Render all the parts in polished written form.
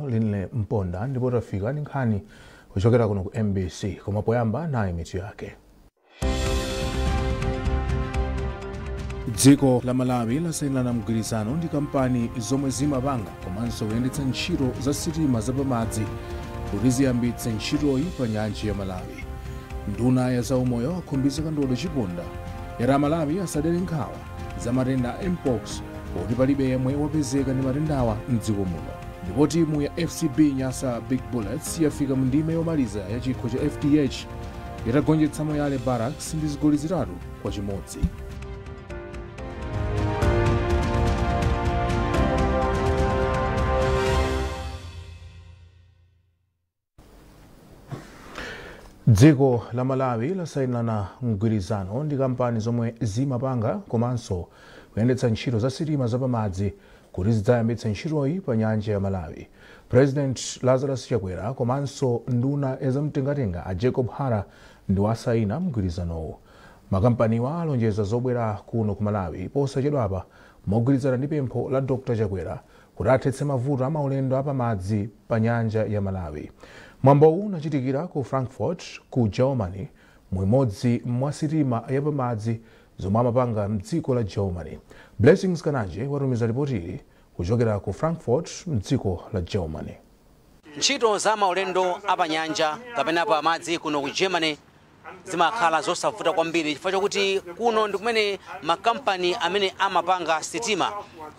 Linle Mponda ndipo tafika ndi nkhani kuchokera kuno ku MBC koma poyamba nayi mitu yake. Dziko la Malawi lasayinirana mgwirizano ndi kampani zomwe zimapanga komanso kuyendetsa ntchito za sitima zapamadzi kuti ziyambitse ntchitoyi pa nyanja ya Malawi. Nduna ya zaumoyo akhumbiza kandodo chiponda yati Malawi asadere nkhawa za matenda a mpox poti palibe yemwe wapezeka ndi matendawa m'dziko muno. Ndipo timu ya FCB Nyasa Big Bullets yafika mu ndime yomaliza ya chikho cha FDH yatagonjetsa Moyale Barracks ndi zigoli 3-1. Dziko la Malawi lasayinirana mgwirizano ndi kampani zomwe zimapanga komanso kuyendetsa ntchito za sitima zapamadzi kuti zidzayambitse ntchitoyi pa nyanja ya Malawi. President Lazarus Chakwera komanso nduna ezamtengatenga a Jacob Hara ndi wasayina mgwirizanowo. Makampaniwa alonjeza zobwera kuno ku Malawi posachedwapa mogwirizana ndi pempho la Dr. Chakwera kuti athetse mavuto amaulendo apamadzi pa nyanja ya Malawi. Mwambowu unachitikira ku Frankfurt ku Germany mwimodzi mwa sitima yapamadzi zomwe amapanga mdziko la Germany. Blessings Kananje watumiza ripoti ili kuchokera ku Frankfurt mdziko la Germany. Ntchito za maulendo apanyanja kapena pa madzi kuno ku Germany zimakhala zosavuta kwambiri chifukwa chokuti kuno ndi kumene makampani amene amapanga sitima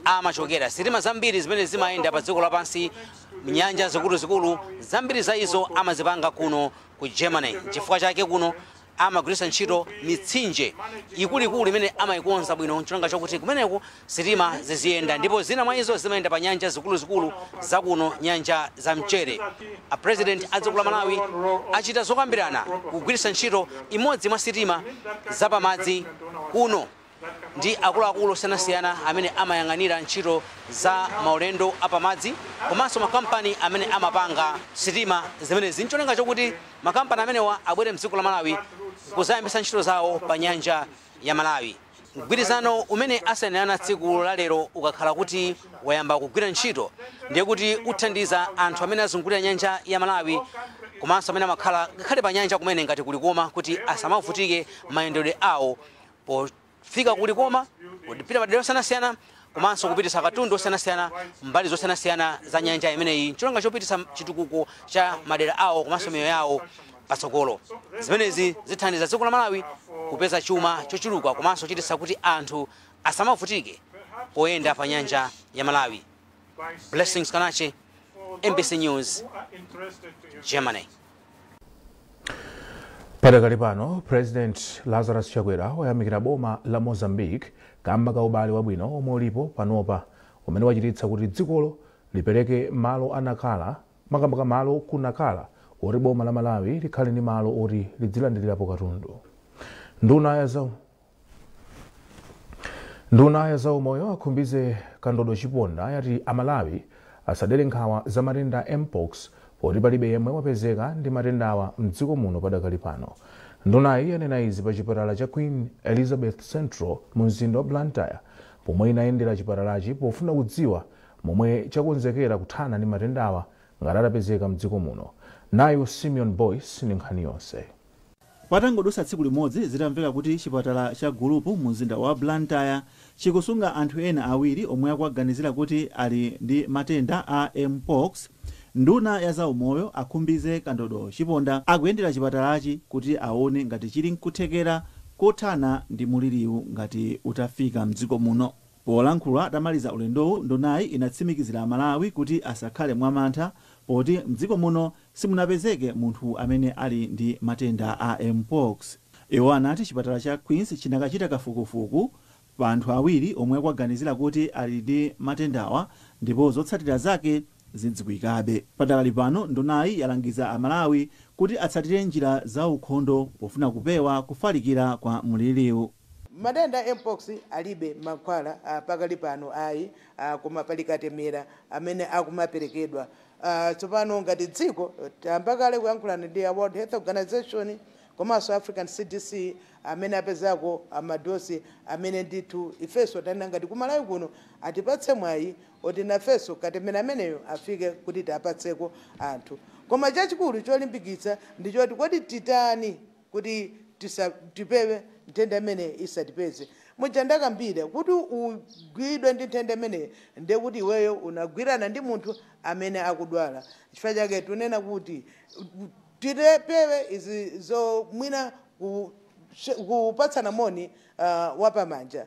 amachokera. Sitima zambiri zimene zimayenda pa dziko lapansi mnyanja zikuluzikulu zambiri za izo amazipanga kuno ku Germany. Chifukwa chake kuno amagwiritsa ntchito mitsinje ikuluikulu imene amayikonza bwino nchonga chokuti kumeneko sitima ziziyenda ndipo zina mwa izo zimayenda pa nyanja zikuluzikulu za kuno nyanja za mchere. A president a dziko la Malawi achita zokambirana kugwiritsa ntchito imodzi mwa sitima zapamadzi kuno ndi akuluakulu osiyanasiyana amene amayang'anira ntchito za maulendo apamadzi komanso makampani amene amapanga sitima zimenezi. Nchonga chokuti makampani amenewa abwere mdziko la Malawi kuzayambitsa ntchito zawo pa nyanja ya Malawi. Mgwirizano umene asayinirana tsiku la lero ukakhala kuti wayamba kugwira ntchito ndiye kuti uthandiza anthu amene azungulira nyanja ya Malawi komanso amene amakhala ngakhale pa nyanja kumene ngati kulikoma kuti asamavutike mayendedwe awo pofika kulikoma kupita madera osiyanasiyana komanso kupititsa katundu osiyanasiyana mbali zosiyanasiyana za nyanja imeneyi nchonga chopititsa chitukuko cha madera awo komanso miyoyo yawo patsogolo. Zimenezi zithandiza dziko la Malawi kupeza chuma chochuluka komanso chititsa kuti anthu asamavutike poyenda pa nyanja ya Malawi. Blessings Kanache, MBC News, Germany. Padakali pano, President Lazarus Chakwera wayamikira boma la Mozambique kamba ka ubale wabwino omwe ulipo panopa umene wachititsa kuti dzikolo lipereke malo anakhala makamaka malo kunakhala oti boma la Malawi likhale ndi malo oti lidzilandirirapo katundu. Nduna ya zaumoyo akhumbize kandodo chiponda yati Amalawi asadere nkhawa za matenda a mpox poti palibe yemwe wapezeka ndi matendawa mdziko muno padakali pano. Ndunayi yanena izi pa chipatala cha Queen Elizabeth Central mu mzinda wa Blantyre pomwe inayendera chipatalachi pofuna kudziwa momwe chakonzekera kuthana ndi matendawa ngati atapezeka mdziko muno. Nayo Simeon Boyce ndi nkhani yonse. Patangodusa tsiku limodzi zitamveka kuti chipatala cha gulupu mu mzinda wa Blantyre chikusunga anthu ena awiri omwe akuganizira kuti ali ndi matenda a mpox. Nduna ya zaumoyo akhumbize kandodo chiponda akuyendera chipatalachi kuti aone ngati chili nkuthekera kothana ndi muliriwu ngati utafika mdziko muno. Polankhula atamaliza ulendowu, ndunayi inatsimikizira Malawi kuti asakhale mwamantha poti mdziko muno simunapezeke munthu amene ali ndi matenda a mpox. Iwo anati chipatala cha Queens chinakachita kafukufuku pa anthu awiri omwe akuganizira kuti ali ndi matendawa ndipo zotsatira zake zidziwikabe. Padakali pano ndunayi yalangiza Amalawi kuti atsatire njira za ukhondo pofuna kupewa kufalikira kwa muliriwu. Matenda mpox alibe mankhwala pakali pano ayi koma pali katemera amene akumaperekedwa. Tsopano ngati dziko tambakale kuyankhulana ndi World Health Organization komanso African CDC amene apezako amadosi amene ndithu ifeso tanena ngati ku Malawi kuno atipatse mwayi oti nafenso katemera ameneyo afike kuti tiapatseko anthu. Koma chachikulu cholimbikitsa ndichoti kodi titani kuti tipewe nthenda imene isatipeze. Muja ndakambira kuti ugwidwe ndi nthenda imene ndiye kuti iweyo unagwirana ndi munthu amene akudwala. Chifukwa chake tunena kuti tipewe izi zomwina kupatsana moni wapamanja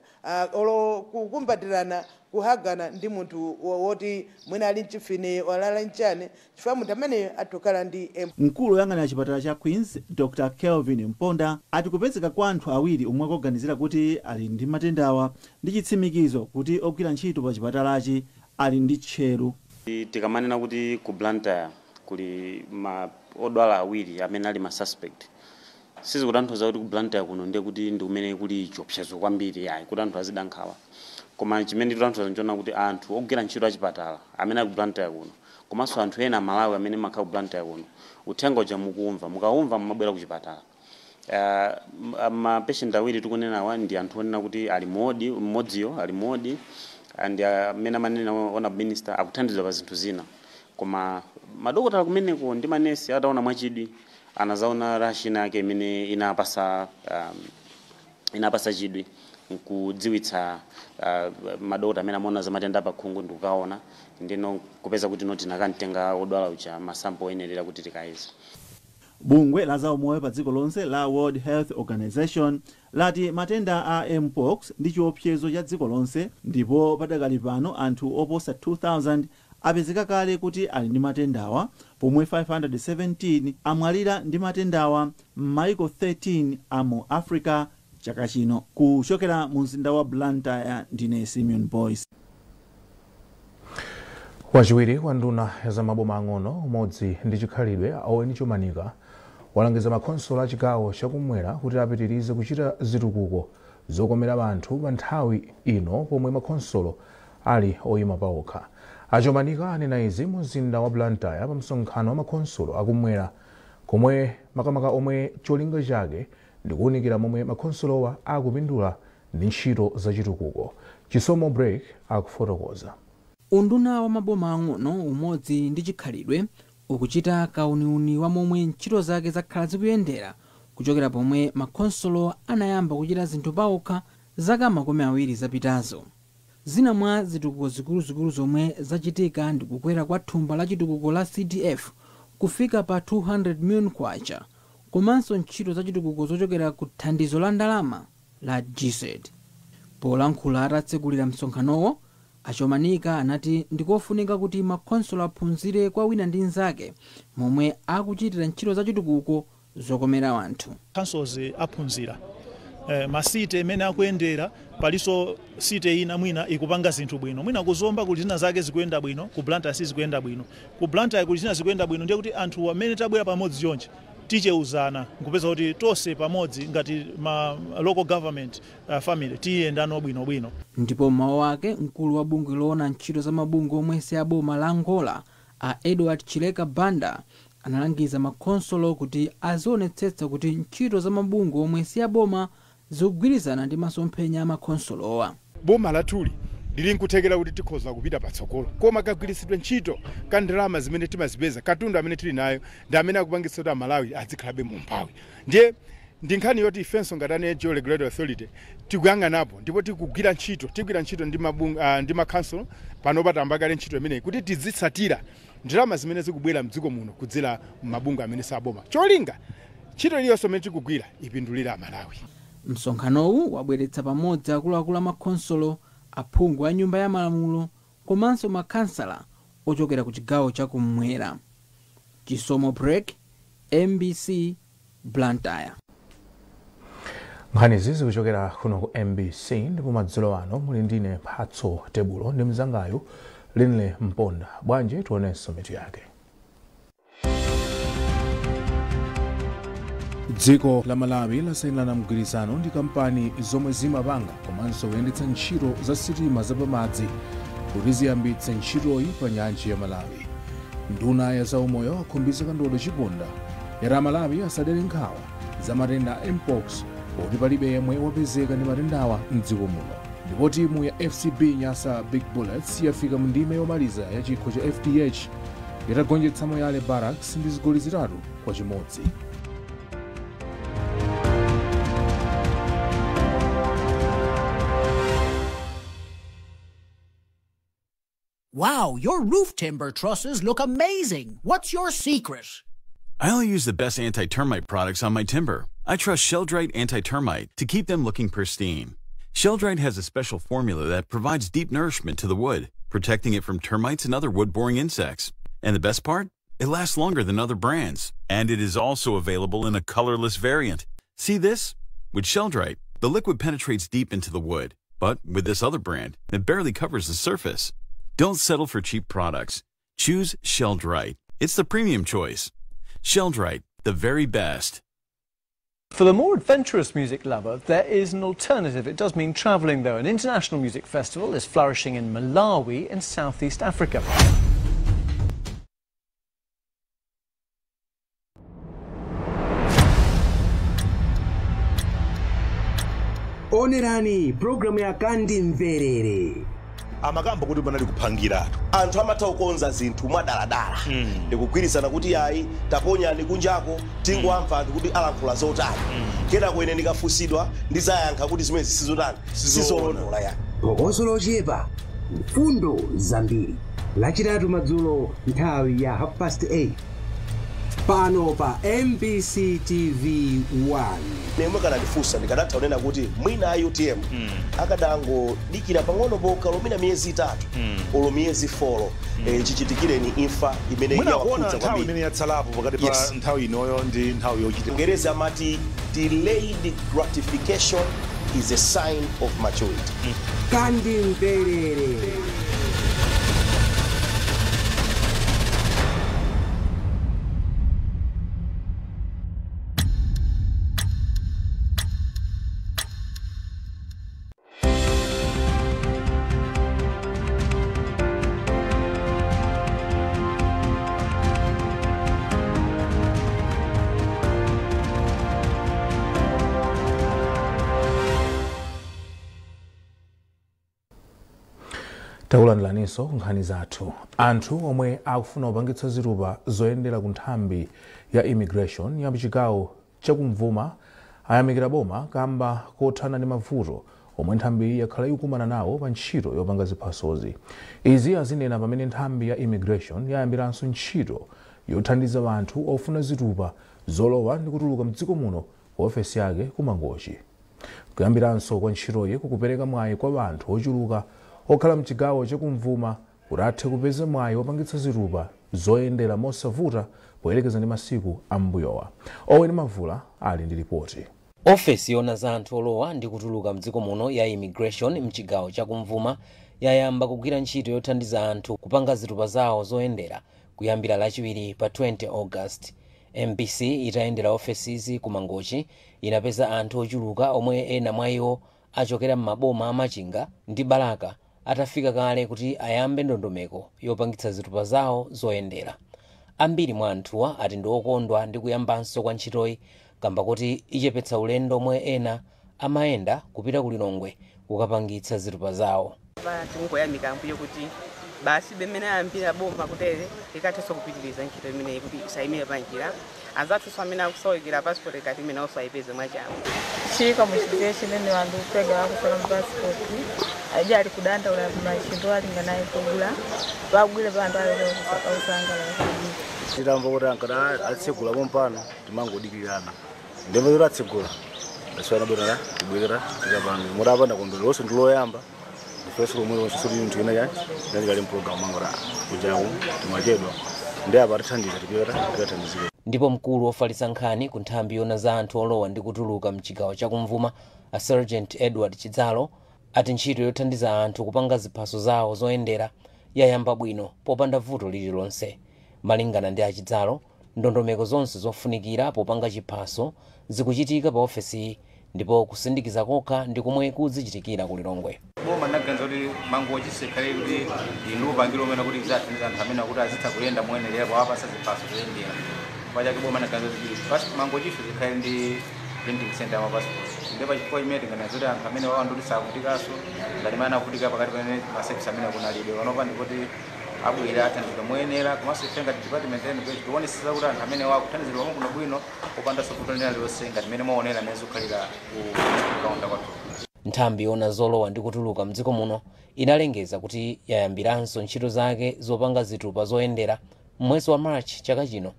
kukumbatirana kuhagana ndi munthu woti mwina ali mchifini walala nchane chifukwa munthu amene atokhala ndi mkulu woyang'anira chipatala cha Queens Dr. Kelvin Mponda ati kupezeka kwa anthu awiri omwe akuganizira kuti ali ndi matendawa ndi chitsimikizo kuti ogwira ntchito pa chipatalachi ali ndi tcheru. Tikamanena kuti ku Blantyre kuli odwala awiri amene ali ma suspect. Sisi kutanthauza kuti ku Blantyre kuno ndiye kuti ndi umene kuli chiopsezo kwambiri yayi kuti anthu azida nkhawa. Koma chimene titanthauza nchona kuti anthu ogwira ntchito a chipatala amene ali ku Blantyre kuno komanso anthu ena Malawi amene makhala ku Blantyre kuno uthenga uja mukaumva mumabwera ku chipatala. Ma patient awiri tikunenawa ndi anthu onena kuti ali modi mmodziyo ali modi and amene amanena ona minister akuthandiza pa zinthu zina. Koma madokotala kumeneko ndi manesi ataona mwachidwi anazaona rashina yake imene inapasa chidwi kudziwitsa madokotala amene amaona za matenda pa khungu ndikukaona ndino kupeza kuti noti nakantenga odwala ucha masample oyenera kuti tikaize. Bungwe la zaumoyo pa dziko lonse la World Health Organization lati matenda a mpox ndi chiopsezo cha dziko lonse ndipo padakali pano anthu oposa 2000 apezeka kale kuti ali ndi matendawa pomwe 517 amwalira ndi matendawa m'maiko 13 amu Africa chaka chino. Kuchokera mu mzinda wa Blantyre ndine Simeon Boyce. Wachiwiri wa nduna ya zamaboma ang'ono umodzi ndi chikhalidwe Owen Chiumanika walangiza makhonsolo a chigawo chakumwera kuti apitirize kuchita zitukuko zokomera anthu pa nthawi ino pomwe makhonsolo ali oyima paokha. Chiumanika anena izi mu mzinda wa Blantyre pa msonkhano wa makhonsolo akumwera komwe makamaka omwe cholinga chake ndikuwunikira momwe makhonsolowa akupindula ndi ntchito za chitukuko. Chisomo Break akufotokoza. Unduna wa maboma ang'ono umodzi ndi chikhalidwe ukuchita kauniuni wa momwe ntchito zake zakhala zikuyendera kuchokera pomwe makhonsolo anayamba kuchita zinthu paokha zaka makumi awiri zapitazo. Zina mwa zitukuko zikuluzikulu zomwe zachitika ndi kukwera kwa thumba la chitukuko la CDF kufika pa 200 million kwacha komanso ntchito za chitukuko zochokera ku thandizo la ndalama la GSAID. Polankhula atatsekulira msonkhanowo, Chiumanika anati ndikofunika kuti makhonsolo aphunzire kwa wina ndi nzake momwe akuchitira ntchito za chitukuko zokomera anthu. Councils aphunzira masite imene akuyendera paliso site ina mwina ikupanga zinthu bwino mwina kuzomba kuti zina zake zikuyenda bwino ku Blantyre sizikuyenda bwino ku Blantyre kuti zina zikuyenda bwino ndiye kuti anthu amene tabwera pamodzi chonche ticheuzana nkupeza kuti tonse pamodzi ngati ma local government family tiyendano bwino. Ndipo mawu ake mkulu wa bungwe loona ntchito za mabungwe omwe si aboma la Angola a Edward Chileka Banda analangiza makhonsolo kuti azionetsetsa kuti ntchito za mabungwe omwe si aboma zikugwirizana ndi masomphenya a makhonsolowa. Boma latuli lili nkuthekera kuti tikhoza kupita patsogolo koma kagwiritsidwe ntchito ka ndalama zimene timazipeza katundu amene tili nayo ndi amene akupangitsa kuti Malawi azikhalabe mu mphawi. Ndiye ndi nkhani yoti ifenso ngatane Georegulatory Authority tikuyang'anapo ndipo tigwira ntchito ndi makhansolo pano patambakale ntchito imeneyi kuti tizitsatira ndalama zimene zikubwera mdziko muno kudzera mabungwe amene saboma. Cholinga ntchito iliyonse imene tikugwira ipindulira Malawi. Msonkhanowu wabweretsa pamodzi akuluakulu a makhonsolo, aphungu a nyumba ya malamulo komanso makhansala ochokera ku chigawo chakumwera. Chisomo Break, MBC, Blantyre. Nkhani zizi kuchokera kuno ku MBC ndipo madzulo ano muli ndine Phatso Tebulo ndi mzangayo Linle Mponda. Bwanji tuonenso mitu yake. Dziko la Malawi lasayinirana mgwirizano ndi kampani zomwe zimapanga komanso kuyendetsa ntchito za sitima zapamadzi kuti ziyambitse ntchitoyi pa nyanja ya Malawi. Nduna ya zaumoyo akhumbitsa Kandodo Chiponda yati Malawi asadere nkhawa za matenda a mpox kuti palibe yemwe wapezeka ndi matendawa mdziko muno. ndipo timu ya FCB Nyasa Big Bullets yafika mu ndime yomaliza ya chikho cha FDH itagonjetsa Moyale Barracks ndi zigoli 3-1. Wow, your roof timber trusses look amazing. What's your secret? I only use the best anti-termite products on my timber. I trust Sheldrite Anti-Termite to keep them looking pristine. Sheldrite has a special formula that provides deep nourishment to the wood, protecting it from termites and other wood-boring insects. And the best part? It lasts longer than other brands. And it is also available in a colorless variant. See this? With Sheldrite, the liquid penetrates deep into the wood. But with this other brand, it barely covers the surface. Don't settle for cheap products. Choose Sheldrite. It's the premium choice. Sheldrite, the very best. For the more adventurous music lover, there is an alternative. It does mean travelling, though. An international music festival is flourishing in Malawi in Southeast Africa. Onerani programu ya Kandi Mverere. Amagambo kuti banali kupangira anthu amatha kukonza zinthu mwadaladala ndikugwirizana kuti yayi taponya ndi kunjako tingwamva anthu kuti alankhula zotani kena kwene ndikafusidwa ndizayankha kuti zimene sizotani sizolondola ya bokoso lochepa mfundo zambiri lachitatu madzulo nthawi ya 8:30 pano pa MBC TV 1 nemwe kana ndifusa ndikanatha kunena kuti mwina UTM akadango dikira pang'ono pokha lomina miyezi 3 olo miyezi 4 chichitikireni imfa imene yawakhudza nthawi imene yatsalapo pakati pa nthawi inoyo ndi nthawi yochitika. Ngereza amati delayed gratification is a sign of maturity. Kandi Mverere. Taulandilaninso nkhani zathu. Anthu omwe akufuna kupangitsa zilupa zoyendera ku nthambi ya immigration ya mchigawo chakumvuma ayamikira boma kamba kothana ndi mavuto omwe nthambi yakhala ikukumana nawo pa ntchito yopanga ziphasozi. Izi azinena pamene nthambi ya immigration yayambiranso ntchito yothandiza anthu ofuna zilupa zolowa ndi kutuluka mdziko muno ku ofesi yake ku Mangochi. Kuyambiranso kwa ntchitoyi kukupereka mwayi kwa anthu ochuluka okhala mchigawo chakumvuma kuti athe kupeza mwayi wopangitsa zilupa zoyendera mosavuta poyerekeza ndi masiku ambuyowa. Owen Mavula ali ndi ripoti. Ofesi yona za anthu olowa ndi kutuluka mdziko muno ya immigration mchigawo chakumvuma yayamba kugwira ntchito yothandiza anthu kupanga zilupa zawo zoyendera kuyambira lachiwiri pa 20 August. MBC itayendera ofesizi ku Mangochi inapeza anthu ochuluka omwe ena mwa iwo achokera m'maboma amachinga ndi Balaka atafika kale kuti ayambe ndondomeko yopangitsa zilupa zawo zoyendera. Ambiri mwa anthuwa ati ndi okondwa ndi kuyambanso kwa ntchitoyi kamba kuti ichepetsa ulendo omwe ena amayenda kupita ku Lilongwe kukapangitsa zilupa zawo. Tingoyamika mbuyo kuti basi bemene ayambira boma kutere ikathenso kupitiriza ntchito imeneyi kuti isayimire panjira azathu amene akusowekera passport kati imene also ayipeze mwachangu. Chika muchitiye chinene vantu kupega vakusala passport aidi ali kudanda ula machinto alinganaye kugula vagwire vantu alikusausangala titamva kuti ankada atsegula pompano timangodikirana ndemwe kuti atsegula aswana bwana tibwekera tikapanga murapanda kondolo lonse ndiloyamba ifeso lomwe wachisuti nthu ina yanji ndikali program mangora kujawo timachedwa ndi apa tithandiza tikathandizika. Ndipo mkulu wofalitsa nkhani ku nthambi yona za anthu olowa ndi kutuluka mchigawo chakumvuma a Sergeant Edward Chidzalo ati ntchito yothandiza anthu kupanga ziphaso zawo zoyendera yayamba bwino popanda vuto lililonse. Malingana ndi Chidzalo, ndondomeko zonse zofunikira popanga chiphaso zikuchitika pa ofesi ndipo kusindikiza kokha ndi komwe kuzichitikira ku Lilongwe. Boma ndaganza kuti Mangochi sekhale kuti ndilupangiro umene kuti zathandiza anthu amene kuti azitha kuyenda moyenera pawapasa ziphaso zoyendera. Pachake boma ndaganza kuti Mangochi sekhale ndi printing center ya mapassport ndipo chifukwa chimene tinganazoti anthu amene wawa ndoti sakuvutikaso ngati mana akuvutika pakati pamene masevisi amene akunalibe panopa ndikuti abwera athandizidwa moyenera komanso ife ngati department ene tionesesa kuti anthu amene wakuthandizidwa kuno bwino popanda vuto lina lililonse ngati mmene mwaonera mmene zikukhalira ku kaunda kwathu. nthambi yona zolowa ndi kutuluka mdziko muno inalengeza kuti yayambiranso ntchito zake zopanga zitupa zoyendera mwezi wa March chaka chino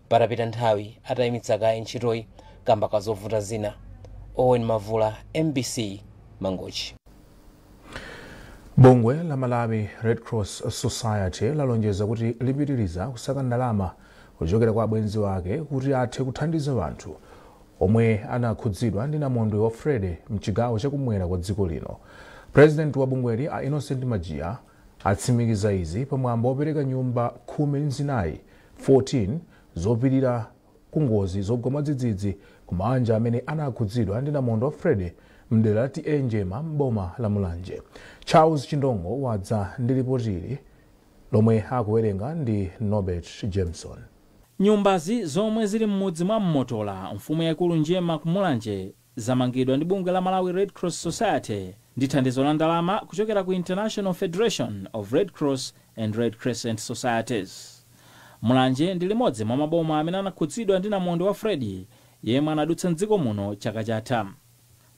patapita nthawi atayimitsa kaye ntchitoyi kamba kazovuta zina. Owen Mavula, MBC, Mangochi. Bungwe la Malawi Red Cross Society lalonjeza kuti lipitiriza kusaka ndalama kuchokera kwa abwenzi wake kuti athe kuthandiza anthu omwe anakhudzidwa ndi namondwe wa Freddy mchigawo chakumwera kwa dziko lino. President wa bungweli Innocent Majia atsimikiza izi pamwambo wopereka nyumba 14 zopirira kungozi zogwa mwadzidzidzi kumanja amene anakhudzidwa ndi namondwe wa Freddy mdera la Enjema m'boma la Mulanje. Charles Chindongo wadza ndi ripoti lomwe akuwerenga ndi Norbert Jameson. Nyumbazi zomwe zili mmudzi mwa Mmotola mfumu yaikulu Njema ku Mulanje zamangidwa ndi bungwe la Malawi Red Cross Society ndi thandizo la ndalama kuchokera ku International Federation of Red Cross and Red Crescent Societies. Mulanje ndi limodzi mwa maboma amene anakhudzidwa ndi namondwe wa Freddy yemwe anadutsa mdziko muno chaka chatha.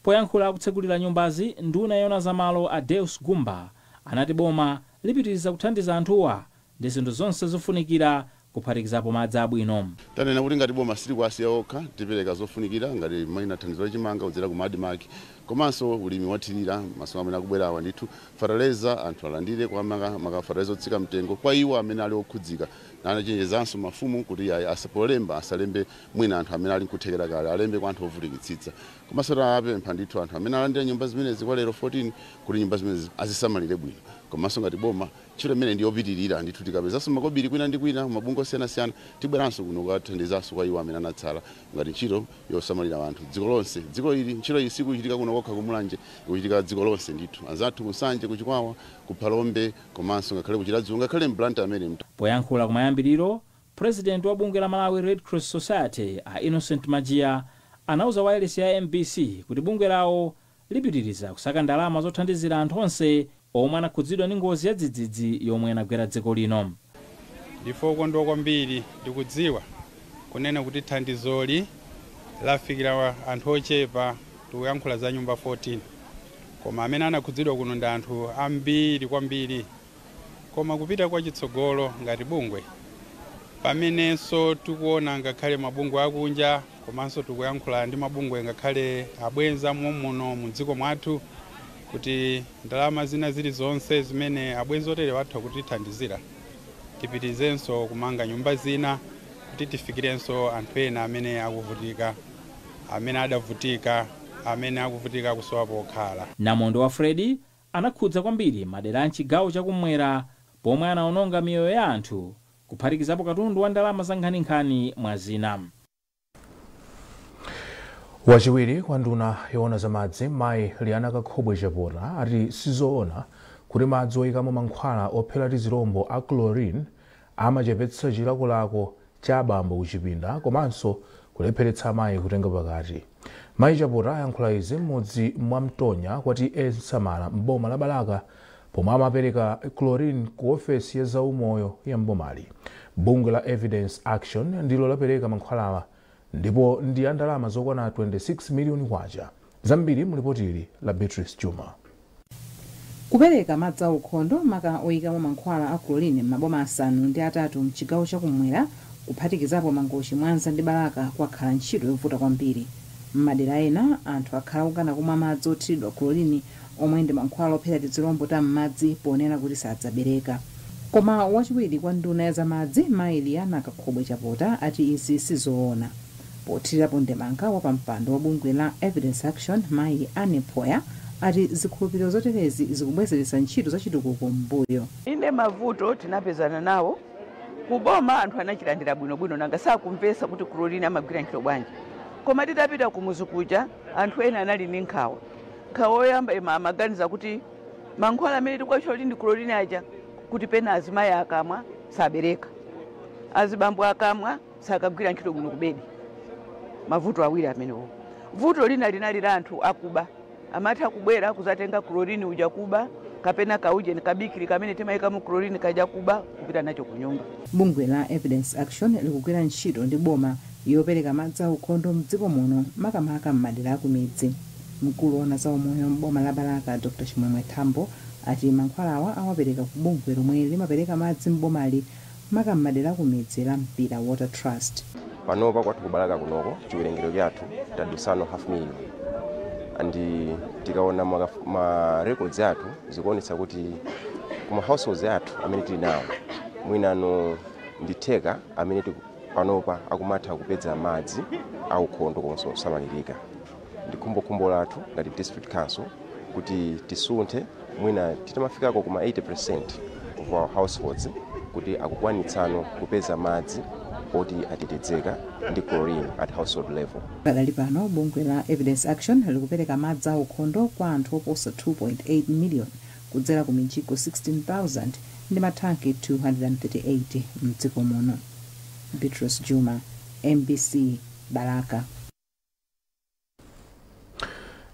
Poyankhula akutsekulira nyumbazi, nduna yona zamalo Adeus Gumba anati boma lipitiriza kuthandiza anthuwa ndi zinthu zonse zofunikira kuphatikizapo madzi abwino. Tanena kuti ngati boma sili kwasiya okha tipereka zofunikira ngati maina thandizo lachimanga kudzera ku madimaki komanso ulimi wathirira masiku amene akubwerawa ndithu fertilizer anthu alandire kwa fertilizer otsika mtengo kwa iwo amene ali okhudzika nanachenjezanso mafumu kuti asapolemba asalembe mwina anthu amene ali nkuthekera kale alembe kwa anthu ovutikitsitsa komanso tapempha ndithu anthu amene alandira nyumba zimenezi kwa lero 14 kuti nyumba zimenezi azisamalire bwino komanso ngati boma ntchito imene ndiyopitirira ndithu tikapezanso makobiri kwina ndi kwina mabungwe osiyanasiyana tibweranso kuno kukathandizanso kwa iwo amene anatsala ngati ntchito yosamalira anthu dziko lonse dziko ili ntchito iyi sikuchitika kuno kokha ku Mulanje ikuchitika dziko lonse ndithu anzathu kusanje kuchikwawa kuphalombe komanso ngakhale kuchiradzulu ngakhale mplanta amene. Poyankhula kumayambiriro, President wa bungwe la Malawi Red Cross Society Innocent Majia anauza wireless ya MBC kuti bungwe lawo lipitiriza kusaka ndalama zothandizira anthu onse omwe anakhudzidwa ndi ngozi ya dzidzidzi yomwe inagwera dziko lino. Ndifo kondwa kwambiri ndikudziwa kunena kuti thandizoli lafikira anthu ochepa tikuyankhula za nyumba 14 koma amene anakhudzidwa kuno ndi anthu ambiri kwambiri koma kupita kwa chitsogolo ngati bungwe pamenenso tikuona ngakhale mabungwe akunja komanso tikuyankhula ndi mabungwe ngakhale abwenza muno mu dziko mwathu kuti ndalama zina zili zonse zimene abwenzi otere watha kutithandizira tipitirizenso kumanga nyumba zina kuti tifikirenso anthu ena amene akuvutika amene adavutika amene akuvutika kusowa pokhala. Namondwe wa Freddy anakhudza kwambiri madera a mchigawo chakumwera pomwe anaononga miyoyo ya anthu kuphatikizapo katundu wa ndalama za nkhaninkhani mwa zina. Wachiwiri kwa nduna yoona za madzi Mayi Liana Kakhobwe Chapora ati sizoona kuti madzi oyikamo mankhwala ophera tizirombo a chlorine amachepetsa chilakolako cha abambo kuchipinda komanso kulepheretsa amayi kutenga pakati. Mayi Chapora ayankhula izi mmodzi mwa mtonya kwati Ensamala m'boma la Balaka pomwe amapereka chlorine ku ofesi ya zaumoyo ya mbomali. Bungwe la Evidence Action ndilo lapereka mankhwalawa ndipo ndi ndalama zokwana 26 miliyoni kwacha. Zambiri mulipotili la Beatrice Juma. Kupereka madzi aukhondo maka oyikamo mankhwala a chlorine m'maboma asanu ndi atatu mchigawo chakumwera kuphatikizapo Mangochi, Mwanza ndi Balaka kwakhala ntchito yovuta kwambiri. M'madera ena anthu akhala kukana kumwa madzi othiridwa chlorine omwe ndi mankhwala ophera tizirombo ta m'madzi ponena kuti sadzabereka. Koma wachiwiri kwa nduna ya za madzi Mayi Liana Kakhobwe Chapora ati izi sizoona. Pothirapo ndemanga wa pampando wa bungwe la Evidence Action Mayi Anepoya ati zikhulupiriro zoterezi zikubwezeretsa ntchito za chitukuko m'mbuyo. Ine mavuto tinapezana nawo kuboma anthu anachilandira bwinobwino nanga sakumvesa kuti chlorine amagwira ntchito bwanji. Koma titapita kumuzi kuja anthu ena anali ndi nkhawa oyamba amaganiza kuti mankhwala amene tikwacho ndi chlorine aja kuti pena azimayi akamwa sabereka azibambo akamwa sakagwira ntchito bwino kubedi. Mavuto awiri amenewo. vuto lina linali la anthu akuba amatha kubwera kuzatenga klorini uja kuba kapena kauje nikabikiri kamene timayika mu klorini kaja kuba kupita nacho kunyumba. Bungwe la Evidence Action likugwira ntchito ndi boma yopereka madzi aukhondo mdziko muno makamaka m'madera akumidzi. Mkulu wa zaumoyo m'boma la Balaka Dr. Chimwemwe Thambo ati mankhwalawa awapereka ku bungwe lomwe limapereka madzi m'bomali maka m'madera akumidzi la Mpira Water Trust. Panopa kwathu kubalaka kunoko chiwerengero chathu tadusano 500,000 andi tikaona ma records athu zikuonetsa kuti kuma households athu amene tili nawo mwinano nditheka amene panopa akumatha kupeza madzi aukhondo komanso osamalirika. Ndi khumbokhumbo lathu ngati district council kuti tisunthe mwina titamafikako kuma 80% of our households kuti akukwanitsano kupeza madzi oti atetezeka ndi chlorine at household level. Padali pano bungwe la Evidence Action likupereka madzi aukhondo kwa anthu oposa 2.8 million kudzera ku minjiko 16,000 ndi mathanki 238 mdziko muno. Beatrice Juma, MBC, Balaka.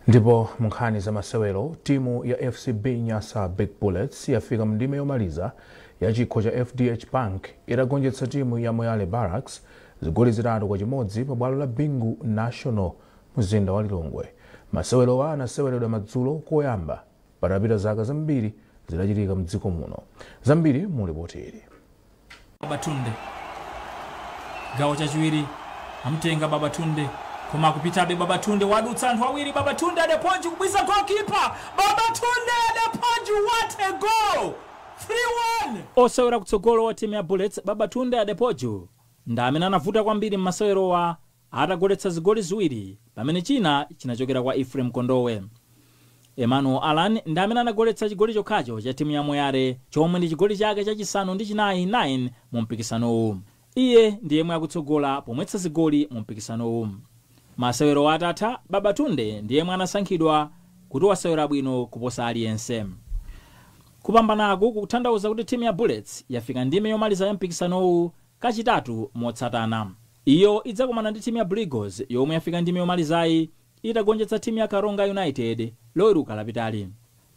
Ndipo munkhani za masewero timu ya FCB Nyasa Big Bullets yafika mndime yomaliza ya chikho cha FDH Bank itagonjetsa timu ya Moyale Barracks zigoli 3-1 pa bwalo la Bingu National mzinda wa Lilongwe. Masewero anaseweredwa madzulo koyamba patapita zaka zambiri zidachitika mdziko muno. Zambiri mulipoteri. Babatunde gawo chachiwiri amtenga Babatunde koma kupitabe Babatunde wadutsa anthu awiri. Babatunde adeponji kubwisa goalkeeper. Babatunde adeponji, what a goal! 3-1. Osewera kutsogolo wa timu ya Bullets Babatunde adepoju ndamene anavuta kwambiri m'masewerowa atagoletsa zigoli ziwiri pamene china chinachokera kwa Ephraim Kondowe. Emmanuel Alan ndamene anagoletsa chigoli chokhacho cha timu ya Moyale chomwe ndi chigoli chake chachisanu ndi chinayi 9 mu mpikisanowu. Iye ndiye yemwe akutsogola pomwetsa zigoli mu mpikisanowu. Masewero atatha Babatunde ndiye yemwe anasankhidwa kuti wasewera bwino kuposa aliyense. Kupambanaku kukutanthauza kuti timu ya Bullets yafika ndime yomaliza ya mpikisanowu kachitatu motsatana. Iyo idzakumana ndi timu ya Brigos yomwe yafika ndime yomalizayi itagonjetsa timu ya Karonga United loweruka lapitali.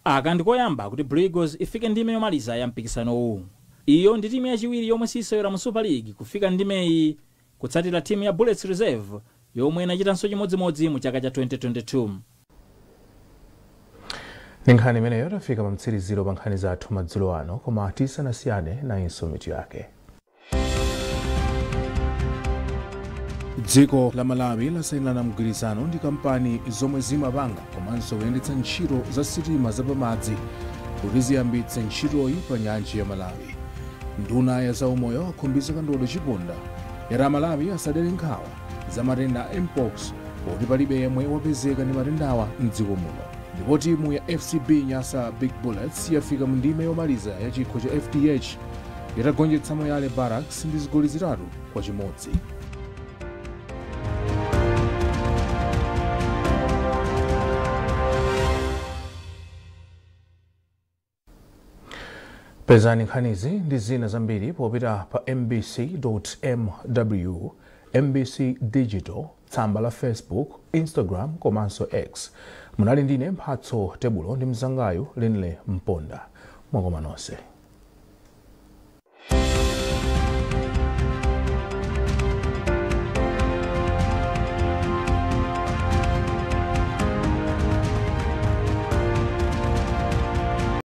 Aka ndikoyamba kuti Brigos ifike ndime yomaliza ya mpikisanowu. Iyo ndi timu yachiwiri yomwe sisewera mu Super League kufika ndimeyi kutsatira timu ya Bullets Reserve yomwe inachitanso chimodzimodzi mu chaka cha 2022. Ninkhani imeneyo tafika pamtsiriziro pa nkhani zathu madzulo ano koma tisanasiyane na insomitu yake. Dziko la Malawi lasayinirana mgwirizano ndi kampani zomwe zimapanga komanso kuyendetsa ntchito za sitima zapamadzi kuti ziyambitse ntchitoyi pa nyanja ya Malawi. Nduna ya zaumoyo akhumbitsa kandodo chiponda yati Malawi asadere nkhawa za matenda a mpox poti palibe yemwe wapezeka ndi matendawa mdziko muno. Ndipo timu ya FCB Nyasa Big Bullets yafika mu ndime yomaliza ya chikho cha FDH itagonjetsa Moyale Barracks ndi zigoli 3-1. Pezani nkhanizi ndi zina zambiri popita pa mbc.mw, MBC Digital, tsamba la Facebook, Instagram komanso X. Munali ndine Mphatso Tebulo ndi mzangayo Linle Mponda. Mwakoma nonse.